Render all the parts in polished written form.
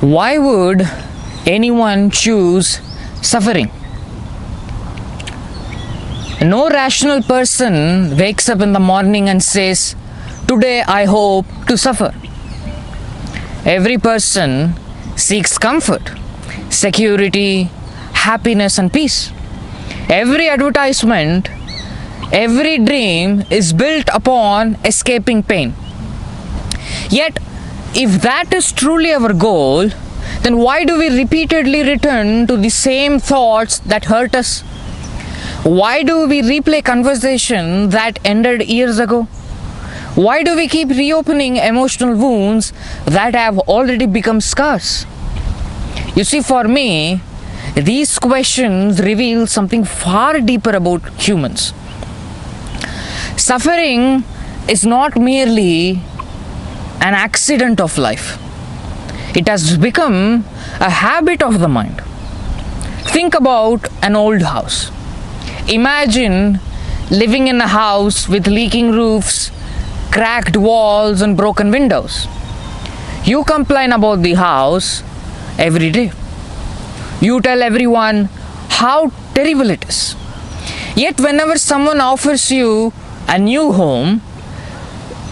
Why would anyone choose suffering? No rational person wakes up in the morning and says, "Today I hope to suffer." Every person seeks comfort, security, happiness, and peace. Every advertisement, every dream is built upon escaping pain. Yet, if that is truly our goal, then why do we repeatedly return to the same thoughts that hurt us? Why do we replay conversations that ended years ago? Why do we keep reopening emotional wounds that have already become scars? You see, for me, these questions reveal something far deeper about humans. Suffering is not merely an accident of life. It has become a habit of the mind. Think about an old house. Imagine living in a house with leaking roofs, cracked walls, and broken windows. You complain about the house every day. You tell everyone how terrible it is. Yet whenever someone offers you a new home,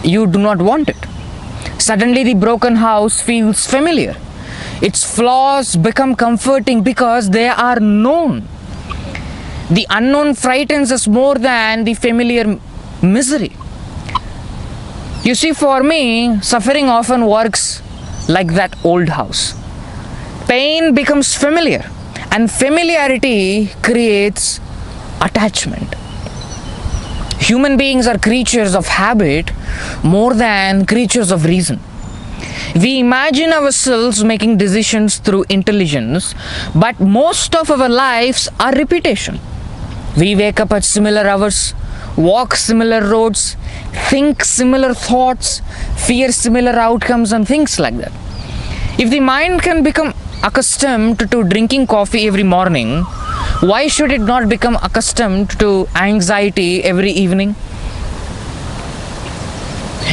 you do not want it. Suddenly the broken house feels familiar. Its flaws become comforting because they are known. The unknown frightens us more than the familiar misery. You see, for me, suffering often works like that old house. Pain becomes familiar, and familiarity creates attachment. Human beings are creatures of habit more than creatures of reason. We imagine ourselves making decisions through intelligence, but most of our lives are repetition. We wake up at similar hours, walk similar roads, think similar thoughts, fear similar outcomes, and things like that. If the mind can become accustomed to drinking coffee every morning, why should it not become accustomed to anxiety every evening?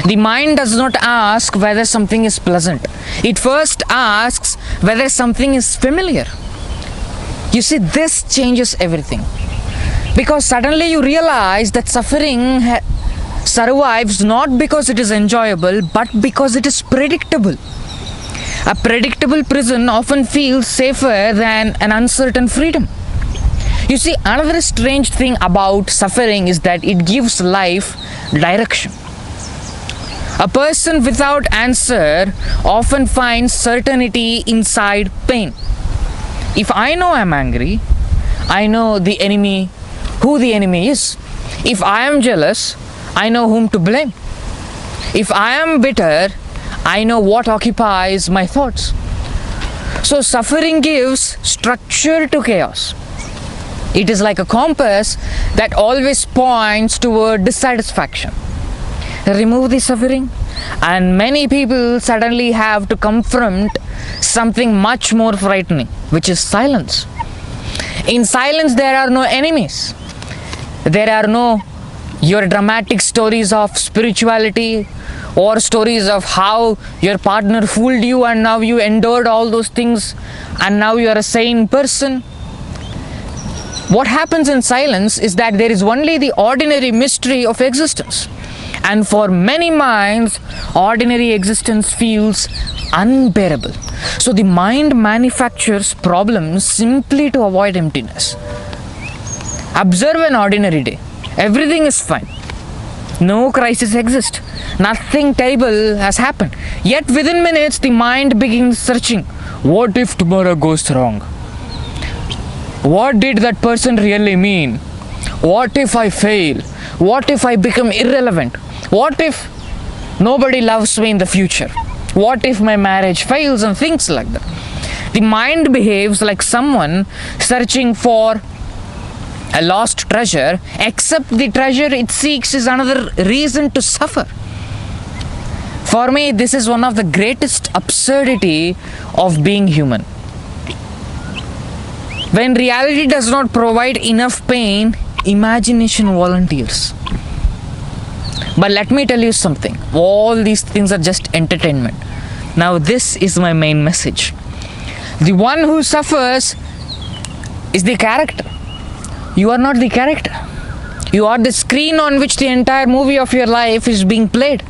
The mind does not ask whether something is pleasant. It first asks whether something is familiar. You see, this changes everything. Because suddenly you realize that suffering survives not because it is enjoyable, but because it is predictable. A predictable prison often feels safer than an uncertain freedom. You see, another strange thing about suffering is that it gives life direction. A person without answer often finds certainty inside pain. If I know I'm angry, I know who the enemy is. If I am jealous, I know whom to blame. If I am bitter, I know what occupies my thoughts. So suffering gives structure to chaos. It is like a compass that always points toward dissatisfaction. Remove the suffering, and many people suddenly have to confront something much more frightening, which is silence. In silence, there are no enemies. There are no your dramatic stories of spirituality or stories of how your partner fooled you and now you endured all those things and now you are a sane person. What happens in silence is that there is only the ordinary mystery of existence. And for many minds, ordinary existence feels unbearable. So the mind manufactures problems simply to avoid emptiness. Observe an ordinary day. Everything is fine. No crisis exists. Nothing terrible has happened. Yet within minutes, the mind begins searching. What if tomorrow goes wrong? What did that person really mean? What if I fail? What if I become irrelevant? What if nobody loves me in the future? What if my marriage fails? And things like that. The mind behaves like someone searching for a lost treasure, except the treasure it seeks is another reason to suffer. For me, this is one of the greatest absurdity of being human. When reality does not provide enough pain, imagination volunteers. But let me tell you something. All these things are just entertainment. Now this is my main message. The one who suffers is the character. You are not the character. You are the screen on which the entire movie of your life is being played.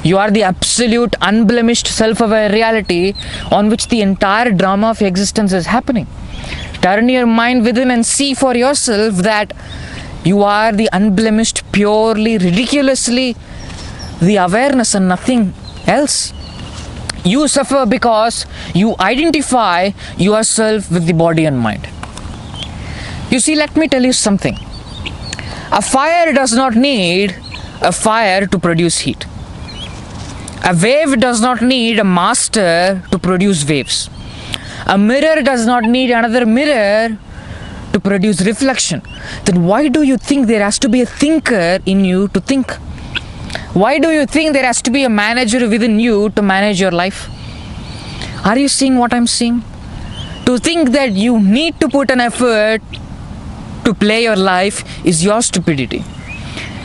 You are the absolute, unblemished, self-aware reality on which the entire drama of existence is happening. Turn your mind within and see for yourself that you are the unblemished, purely, ridiculously the awareness and nothing else. You suffer because you identify yourself with the body and mind. You see, let me tell you something. A fire does not need a fire to produce heat. A wave does not need a master to produce waves. A mirror does not need another mirror to produce reflection. Then why do you think there has to be a thinker in you to think? Why do you think there has to be a manager within you to manage your life? Are you seeing what I'm seeing? To think that you need to put an effort to play your life is your stupidity.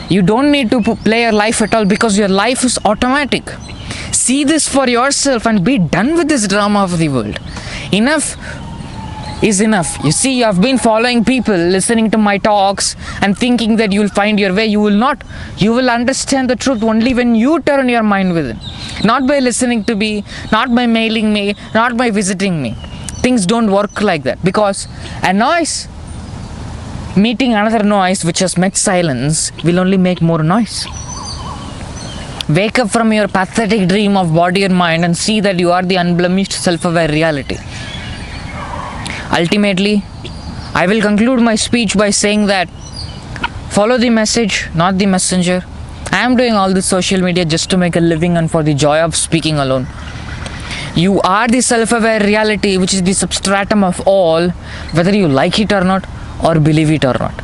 You don't need to play your life at all because your life is automatic. See this for yourself and be done with this drama of the world. Enough is enough. You see, you have been following people, listening to my talks and thinking that you will find your way. You will not. You will understand the truth only when you turn your mind within. Not by listening to me, not by mailing me, not by visiting me. Things don't work like that, because a noise meeting another noise which has met silence will only make more noise. Wake up from your pathetic dream of body and mind and see that you are the unblemished, self-aware reality. Ultimately, I will conclude my speech by saying that follow the message, not the messenger. I am doing all this social media just to make a living and for the joy of speaking alone. You are the self-aware reality, which is the substratum of all, whether you like it or not or believe it or not.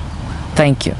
Thank you.